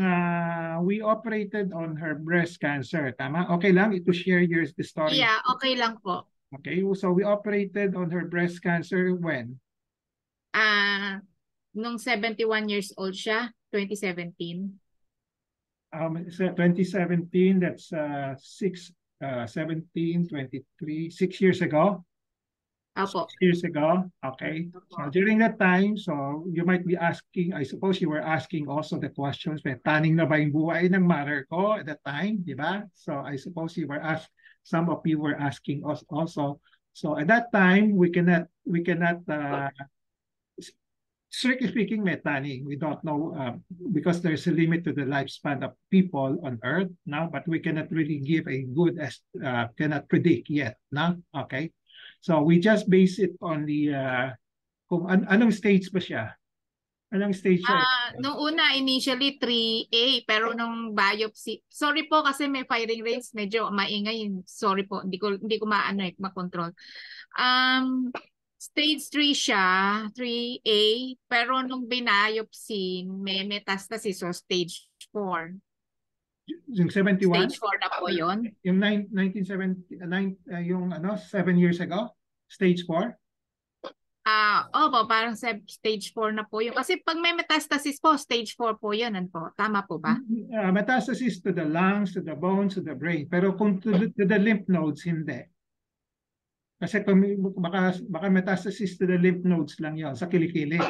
Speaker 1: we operated on her breast cancer, tama? Okay lang ito share the story.
Speaker 3: Yeah, okay lang po.
Speaker 1: Okay, so we operated on her breast cancer when?
Speaker 3: Nung 71 years old siya, 2017.
Speaker 1: 2017, that's 17, 23, 6 years ago?
Speaker 3: Opo.
Speaker 1: 6 years ago, okay. So during that time, so you might be asking, I suppose you were asking also the questions, may taning na ba yung buhay ng mother ko at that time, di ba? So I suppose you were asked, some of you were asking us also. So at that time, we cannot strictly speaking, may taning. We don't know because there's a limit to the lifespan of people on Earth now, but we cannot really give a good, cannot predict yet, no? Okay. So we just base it on the, kung anong stage ba siya? Anong stage siya?
Speaker 3: Nung una, initially 3A, pero nung biopsy, sorry po kasi may firing range, medyo maingay. Sorry po, hindi ko makontrol. Stage 3 siya, 3A, pero nung biopsy, may metastasis, so stage 4.
Speaker 1: Yung 71?
Speaker 3: Stage 4 na po yun.
Speaker 1: Yung 1970, yung 7 years ago? Stage 4?
Speaker 3: Opo, parang stage 4 na po yun. Kasi pag may metastasis po, stage 4 po yun. Tama po ba?
Speaker 1: Metastasis to the lungs, to the bones, to the brain. Pero kung to the lymph nodes, hindi. Kasi baka metastasis to the lymph nodes lang yon sa kilikili.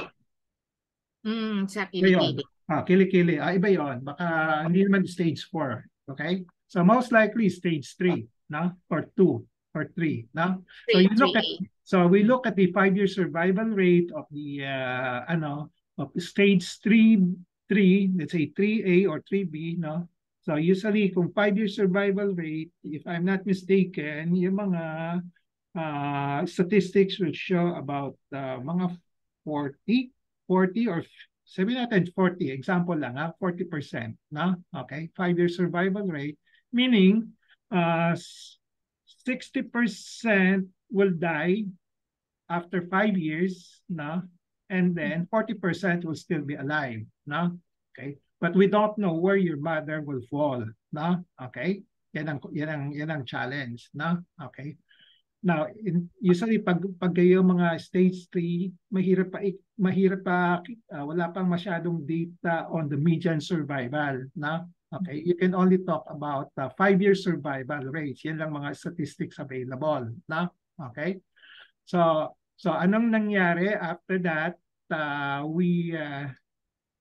Speaker 3: Sa kilikili.
Speaker 1: Kilikili. Iba yon. Baka hindi naman stage 4. Okay? So most likely stage 3, no? Or 2. or 3. No? So
Speaker 3: Three,
Speaker 1: you look at
Speaker 3: 3A.
Speaker 1: so we look at the 5-year survival rate of the of stage 3, let's say 3A or 3B, no? So usually kung 5-year survival rate, if I'm not mistaken, yung mga statistics will show about mga 40 or sabi natin 40, example lang 40%, no? Okay, 5-year survival rate, meaning 60% will die after 5 years, no? And then 40% will still be alive, no? Okay, but we don't know where your mother will fall, no? Okay, yan ang challenge, no? Okay. Now, usually pag kayo mga stage 3, mahirap pa wala pang masyadong data on the median survival, no? Okay, you can only talk about 5-year survival rates. Yan lang mga statistics available, no? Okay? So anong nangyari after that?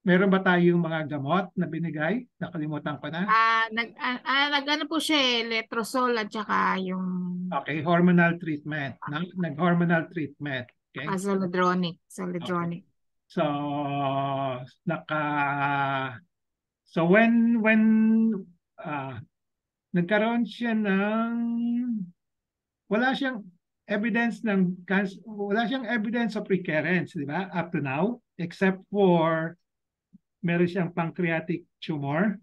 Speaker 1: Meron ba tayong mga gamot na binigay? Nakalimutan ko na.
Speaker 3: Nag-ano po siya letrozole at saka yung
Speaker 1: Okay, hormonal treatment. Nag-hormonal treatment. Okay.
Speaker 3: zoledronic.
Speaker 1: Okay. So when nagkaroon siya ng wala siyang evidence of recurrence, di ba? Up to now, except for meron siyang pancreatic tumor.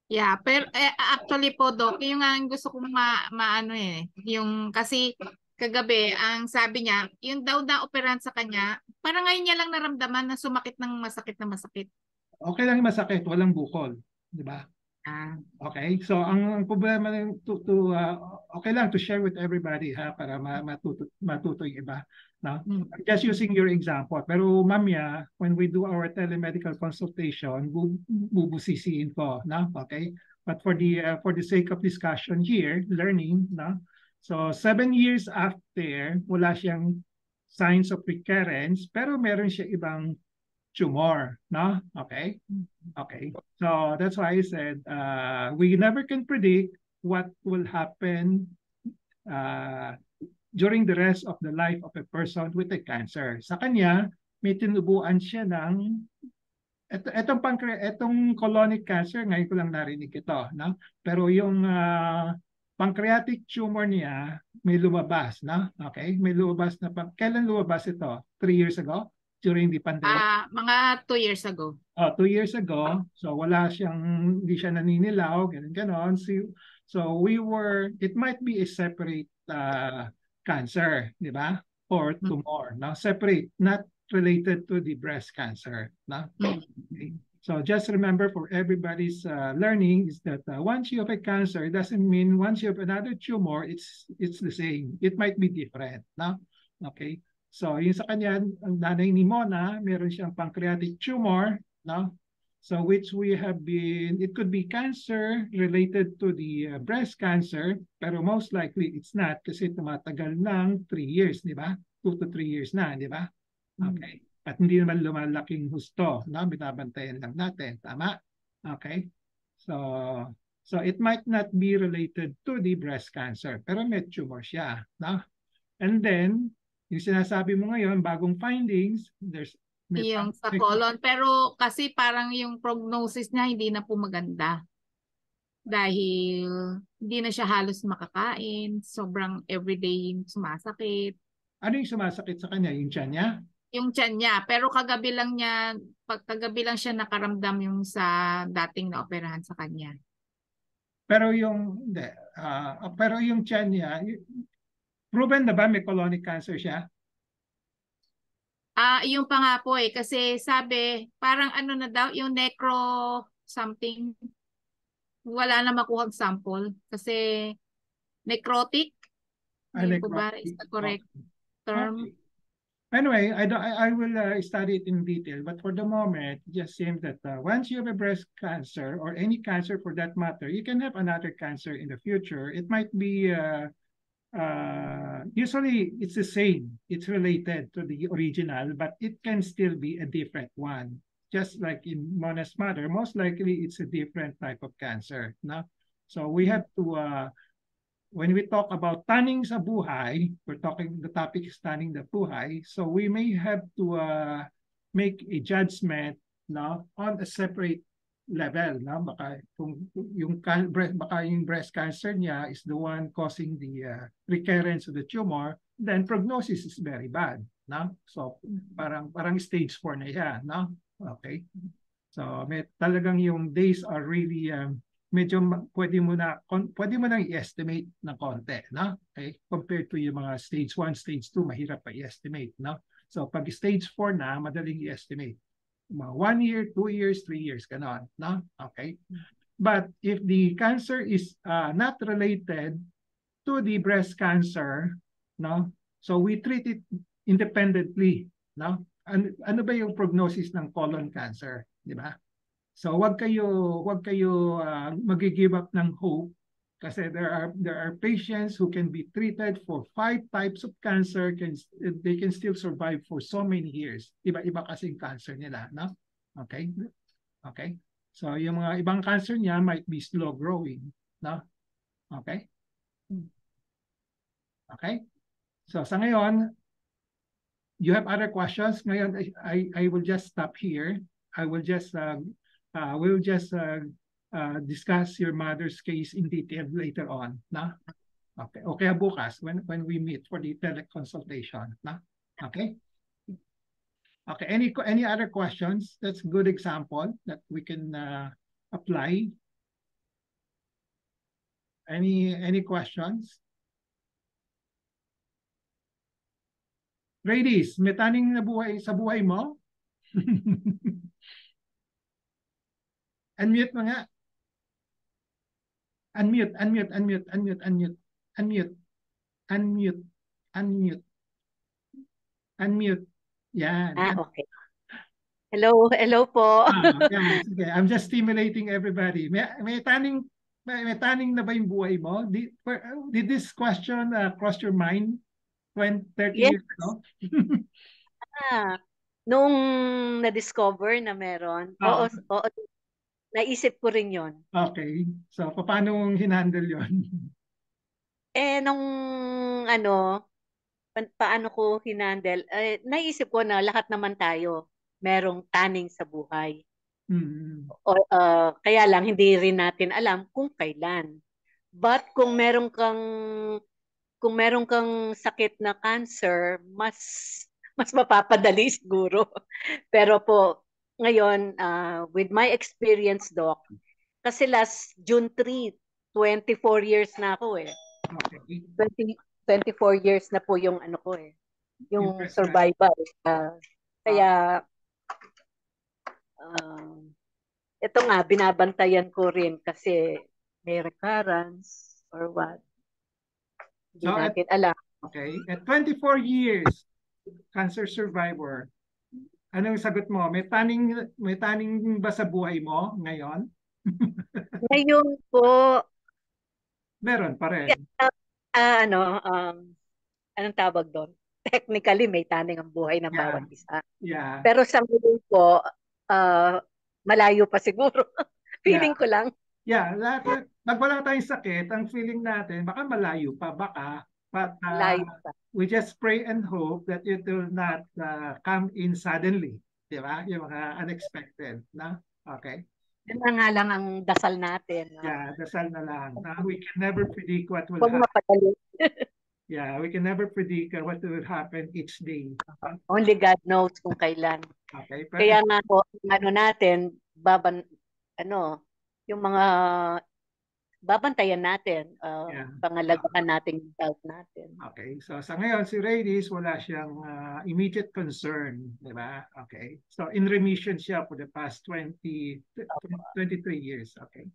Speaker 3: Yeah, pero actually po Doc, yung nga ang gusto kong maano yung kasi kagabi ang sabi niya, yung daw na operahan sa kanya, parang ngayon niya lang naramdaman na sumakit ng masakit na masakit.
Speaker 1: Okay lang yung masakit, walang bukol, di ba? Okay, so ang problema ng okay lang to share with everybody para matuto yung iba, no? I'm just using your example, pero mamaya when we do our telemedical consultation, bubusisiin ko, no? Okay, but for the sake of discussion here, learning, no? So 7 years after, wala siyang signs of recurrence, pero meron siya ibang tumor, no? Okay. Okay. So that's why I said we never can predict what will happen during the rest of the life of a person with a cancer. Sa kanya, may tinubuan siya ng etong colonic cancer, ngayon ko lang narinig ito, no? Pero yung pancreatic tumor niya may lumabas, no? Okay? May lumabas na kailan lumabas ito? 3 years ago? During the pandemic?
Speaker 3: Mga 2 years ago.
Speaker 1: 2 years ago. So hindi siya naninilaw, ganon. So it might be a separate cancer, di ba? Or tumor, no? Separate, not related to the breast cancer, no? Okay. So just remember for everybody's learning is that once you have a cancer, it doesn't mean once you have another tumor, it's the same. It might be different, no? Okay. So yung sa kanya, ang nanay ni Mona, meron siyang pancreatic tumor, no? So it could be cancer related to the breast cancer, pero most likely it's not kasi tumatagal ng 3 years, di ba? 2 to 3 years na, di ba? Okay. At hindi naman lumalaking husto, no? Binabantayan lang natin, tama? Okay. So it might not be related to the breast cancer, pero may tumor siya, no? And then, yung sinasabi mo ngayon, bagong findings,
Speaker 3: yung sa colon. Pero kasi parang yung prognosis niya hindi na po maganda. Dahil hindi na siya halos makakain. Sobrang everyday yung sumasakit.
Speaker 1: Ano yung sumasakit sa kanya? Yung tiyan niya?
Speaker 3: Yung tiyan niya. Pero kagabi lang siya nakaramdam yung sa dating na operahan sa kanya.
Speaker 1: Pero pero yung tiyan niya, proven na ba may colonic cancer siya?
Speaker 3: Yung pa nga po kasi sabi, parang ano na daw, yung necro something, wala na makuhang sample kasi necrotic. Hindi po ba is the correct term?
Speaker 1: Okay. Anyway, I will study it in detail, but for the moment, it just seems that once you have a breast cancer or any cancer for that matter, you can have another cancer in the future. It might be usually it's the same. It's related to the original, but it can still be a different one. Just like in Mona's mother, most likely it's a different type of cancer. No? So we have to when we talk about tanning sa buhay, the topic is tanning the buhay. So we may have to make a judgment no, on a separate level. No? Baka, baka yung breast cancer niya is the one causing the recurrence of the tumor, then prognosis is very bad. No? So parang stage 4 na yan. No? Okay. So talagang yung days are really medyo pwede mo nang i-estimate ng konti, no? Okay? Compared to yung mga stage 1, stage 2, mahirap pa i-estimate, no? So pag stage 4 na, madaling i-estimate. Mga 1 year, 2 years, 3 years, ganon, no? Okay? But if the cancer is not related to the breast cancer, no? So we treat it independently, no? Ano ba yung prognosis ng colon cancer, di ba? So wag kayo mag-give up ng hope kasi there are patients who can be treated for 5 types of cancer, they can still survive for so many years. Iba-iba kasing cancer nila, no? Okay? Okay? So yung mga ibang cancer niya might be slow growing, no? Okay? Okay? So sa ngayon, you have other questions? Ngayon, I will just stop here. I will just we'll just discuss your mother's case in detail later on. No? Okay. Okay, bukas when we meet for the teleconsultation. No? Okay. Okay. Any other questions? That's a good example that we can apply. Any questions? Ladies, may taning na buhay sa buhay mo? Unmute mo nga. Unmute. Yan.
Speaker 2: Okay. Hello po.
Speaker 1: Yan. Sige. I'm just stimulating everybody. May taning na ba yung buhay mo? Did this question cross your mind 30
Speaker 2: Yes.
Speaker 1: years ago?
Speaker 2: Nung na-discover na meron, oo, naisip ko rin yon.
Speaker 1: Okay. So, paano mong hinandle yon?
Speaker 2: Nung paano ko hinandle, naisip ko na lahat naman tayo merong taning sa buhay. Kaya lang, hindi rin natin alam kung kailan. But kung meron kang sakit na cancer, mas mapapadali siguro. Pero po, ngayon, with my experience, Doc, kasi last June 3, 24 years na ako eh.
Speaker 1: Okay.
Speaker 2: 24 years na po yung ano ko eh. Yung survival. Kaya, ito nga, binabantayan ko rin kasi may recurrence or what. Hindi natin alam.
Speaker 1: Okay. At 24 years, cancer survivor, anong sagot mo? May taning ba sa buhay mo ngayon?
Speaker 2: Ngayon po,
Speaker 1: meron pa rin.
Speaker 2: Anong tawag doon? Technically, may taning ang buhay ng bawat isa.
Speaker 1: Yeah.
Speaker 2: Pero sa ngayon po, malayo pa siguro. Feeling ko lang.
Speaker 1: Yeah, pag wala tayong sakit, ang feeling natin, baka malayo pa, baka. But we just pray and hope that it will not come in suddenly. Di ba? Yung mga unexpected. No? Okay?
Speaker 2: Yan na nga lang ang dasal natin.
Speaker 1: Yeah, dasal na lang. We can never predict what will
Speaker 2: happen.
Speaker 1: Yeah, we can never predict what will happen each day.
Speaker 2: Only God knows kung kailan.
Speaker 1: Okay,
Speaker 2: kaya nga po, natin, yung mga babantayan natin, pangalagahan natin yung health natin.
Speaker 1: Okay, so sa ngayon, si Reyes, wala siyang immediate concern, di ba? Okay, so in remission siya for the past 23 years. Okay,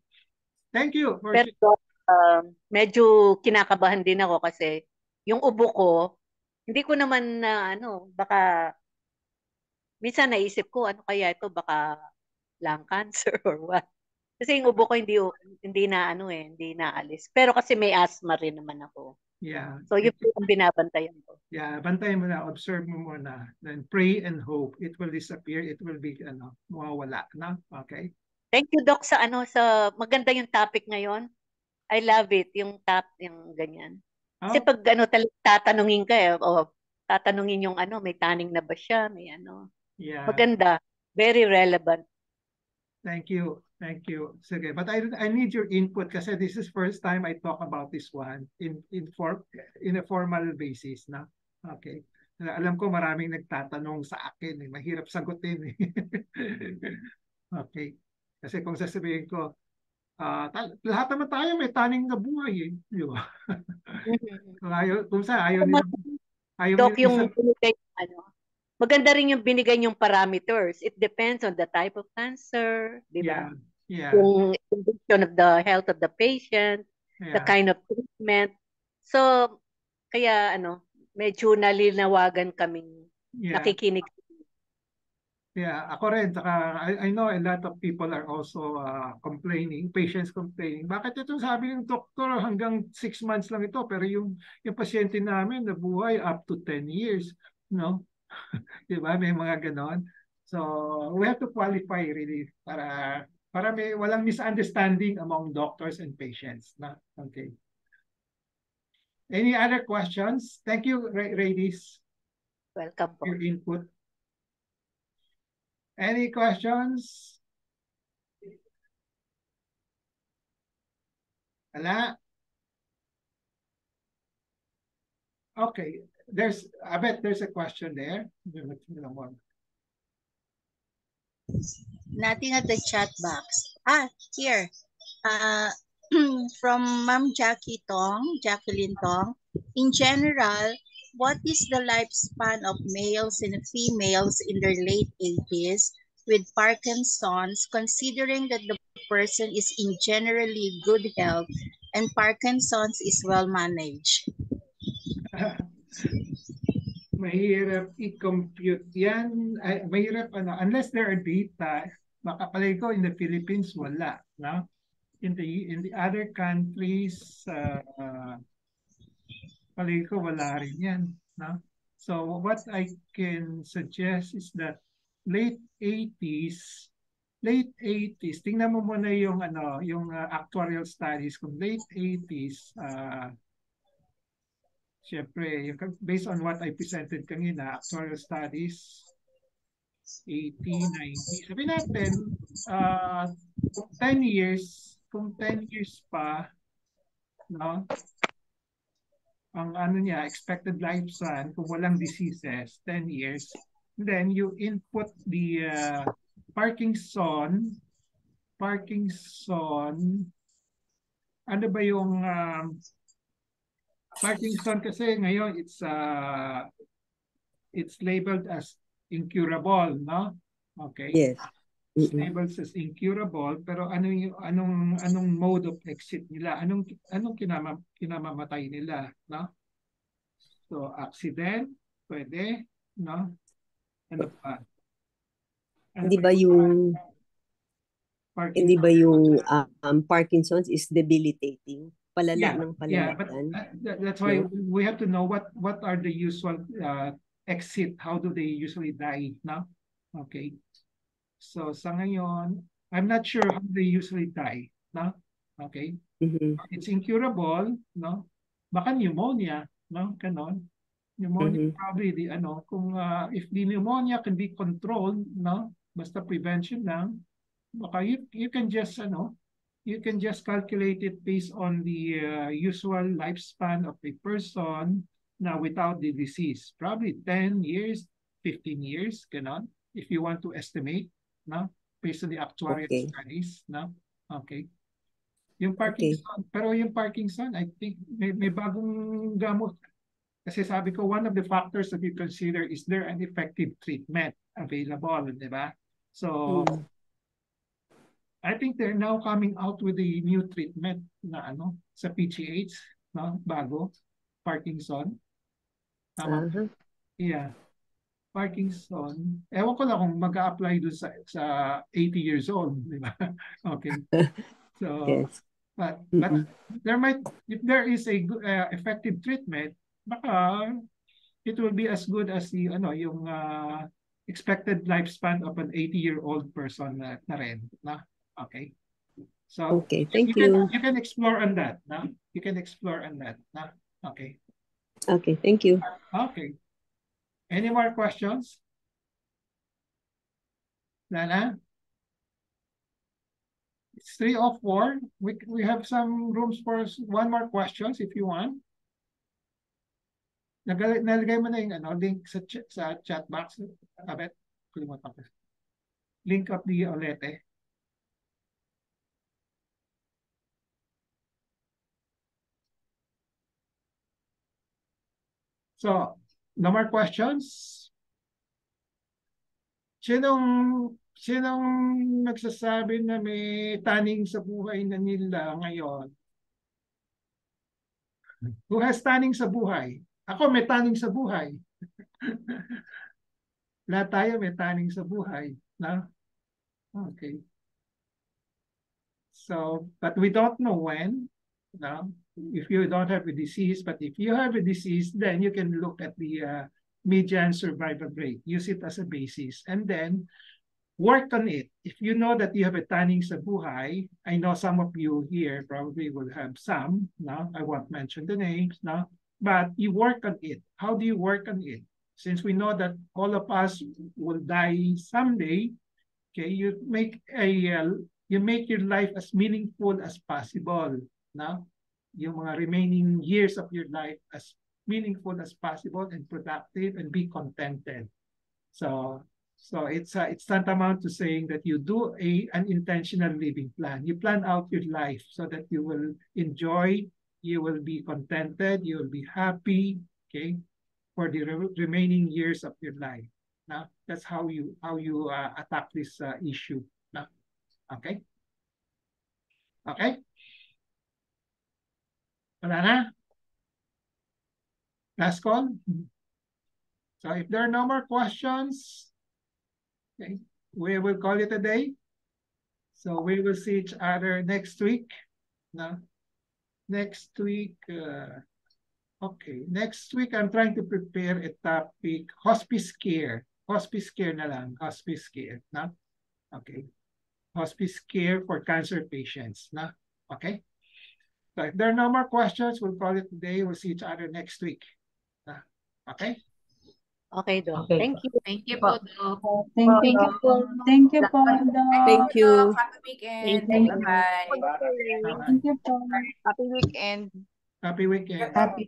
Speaker 1: thank you.
Speaker 2: Pero medyo kinakabahan din ako kasi yung ubo ko, hindi ko naman baka minsan naisip ko, ano kaya ito, baka lung cancer or what. Kasi yung ubo ko hindi naalis. Pero kasi may asthma rin naman ako.
Speaker 1: Yeah.
Speaker 2: So yun yung binabantayan ko.
Speaker 1: Yeah, bantayan mo na, observe mo muna. Then pray and hope it will disappear, it will be mawawala, no? Okay?
Speaker 2: Thank you, Doc, sa maganda yung topic ngayon. I love it, yung tap, yung ganyan. Kasi
Speaker 1: Oh,
Speaker 2: pag ano, tatanungin ka o tatanungin yung ano, may taning na ba siya, may ano.
Speaker 1: yeah.
Speaker 2: Maganda, very relevant.
Speaker 1: Thank you. Thank you. Sige, but I need your input kasi this is first time I talk about this one in a formal basis na. Okay. Alam ko maraming nagtatanong sa akin, mahirap sagutin eh. Okay. Kasi kung sasabihin ko, lahat naman tayo may taning na buhay eh. Di ba? Kung sa ayaw
Speaker 2: Doc,
Speaker 1: nila
Speaker 2: yung
Speaker 1: isang,
Speaker 2: binigay, ano, maganda rin yung binigay yung parameters. It depends on the type of cancer, di ba?
Speaker 1: yeah, yeah,
Speaker 2: Yung condition of the health of the patient, the
Speaker 1: yeah,
Speaker 2: kind of treatment. So, kaya ano, medyo nalinawagan kaming
Speaker 1: yeah.
Speaker 2: nakikinig.
Speaker 1: Yeah, ako rin. Saka I know a lot of people are also complaining, patients complaining. Bakit ito sabi ng doktor hanggang 6 months lang ito, pero yung pasyente namin nabuhay up to 10 years. No? Di ba? May mga ganon. So, we have to qualify really para may walang misunderstanding among doctors and patients. Na? Okay. Any other questions? Thank you, ladies,
Speaker 2: Welcome po.
Speaker 1: your input. Any questions? Wala? Okay. I bet there's a question there.
Speaker 4: Nothing at the chat box. Here. From Ma'am Jacqueline Tong. In general, what is the lifespan of males and females in their late 80s with Parkinson's, considering that the person is in generally good health and Parkinson's is well managed?
Speaker 1: Mahirap i-compute yan. Mahirap unless there are data, baka palay ko in the Philippines wala, no? In the other countries, palay ko wala rin yan, no? So what I can suggest is that late 80s, tingnan mo muna yung actuarial studies kung late 80s, siyempre, based on what I presented kanina, actuarial studies, 80, 90. Sabi natin, kung 10 years pa, no, ang ano niya, expected lifespan, kung walang diseases, 10 years, then you input the Parkinson, ano ba yung Parkinson kasi ngayon it's labeled as incurable, no? Okay.
Speaker 5: Yes.
Speaker 1: It's labeled as incurable, pero anong mode of exit nila? Anong kinamamatay nila, no? So accident, pwede, no? Ano pa?
Speaker 5: Hindi ba yung Parkinson's is debilitating? Palala ng palala.
Speaker 1: Yeah, but that's why we have to know what are the usual exit, how do they usually die, no? Okay. So sa ngayon, I'm not sure how they usually die, no? Okay. It's incurable, no? Baka pneumonia, no? Ganon. Pneumonia probably kung if the pneumonia can be controlled, no? Basta prevention lang, baka you can just calculate it based on the usual lifespan of a person now without the disease. Probably 10 years, 15 years, ganon. If you want to estimate, no? Based on the actuarial studies, no? Okay. Yung Parkinson, pero yung Parkinson, I think may bagong gamot. Kasi sabi ko, one of the factors that you consider is there an effective treatment available, di ba? So, I think they're now coming out with a new treatment na sa PGH, no? Bago, Parkinson. Tama. Yeah. Parkinson. Ewan ko lang kung mag-a-apply doon sa 80 years old, di ba? Okay. So,
Speaker 5: yes.
Speaker 1: but if there is a effective treatment, baka it will be as good as yung expected lifespan of an 80-year-old person na rin, na? Okay. So
Speaker 5: Okay, thank
Speaker 1: you can explore on that. No? You can explore on that. No? Okay.
Speaker 5: Okay, thank you.
Speaker 1: Okay. Any more questions? Lana? It's 3:04. We have some rooms for one more questions if you want. Nalagay mo na yung link sa chat box. Abet, kalimutan ko. Link of the Olete. So, no more questions? Sinong nagsasabi na may taning sa buhay na nila ngayon? Who has taning sa buhay? Ako may taning sa buhay. Lahat tayo may taning sa buhay. No? Okay. So, but we don't know when. No? If you don't have a disease, but if you have a disease, then you can look at the median survival rate. Use it as a basis. And then, work on it. If you know that you have a tanning sa buhay, I know some of you here probably will have some, no? I won't mention the names, no? But you work on it. How do you work on it? Since we know that all of us will die someday, okay, you make your life as meaningful as possible, no? Yung mga remaining years of your life as meaningful as possible and productive and be contented. So it's tantamount to saying that you do an intentional living plan. You plan out your life so that you will enjoy, you will be contented, you will be happy, okay, for the remaining years of your life. Now, that's how you attack this issue. Now, okay? Okay? Wala na? Last call? So if there are no more questions, okay, we will call it a day. So we will see each other next week. No? Next week, okay. Next week, I'm trying to prepare a topic, hospice care. Hospice care na lang, hospice care. No? Okay. Hospice care for cancer patients. No? Okay. So if there are no more questions, we'll call it today. We'll see each other next week. No? Okay.
Speaker 2: Okay, Doc.
Speaker 6: Okay.
Speaker 2: Thank you.
Speaker 3: Thank you po, Doc.
Speaker 4: Thank you po. Thank you po, Doc.
Speaker 5: Thank you.
Speaker 6: Happy weekend.
Speaker 2: Thank you.
Speaker 6: Bye-bye.
Speaker 1: Bye-bye.
Speaker 4: Thank you po.
Speaker 6: Happy weekend.
Speaker 1: Happy weekend.
Speaker 4: Happy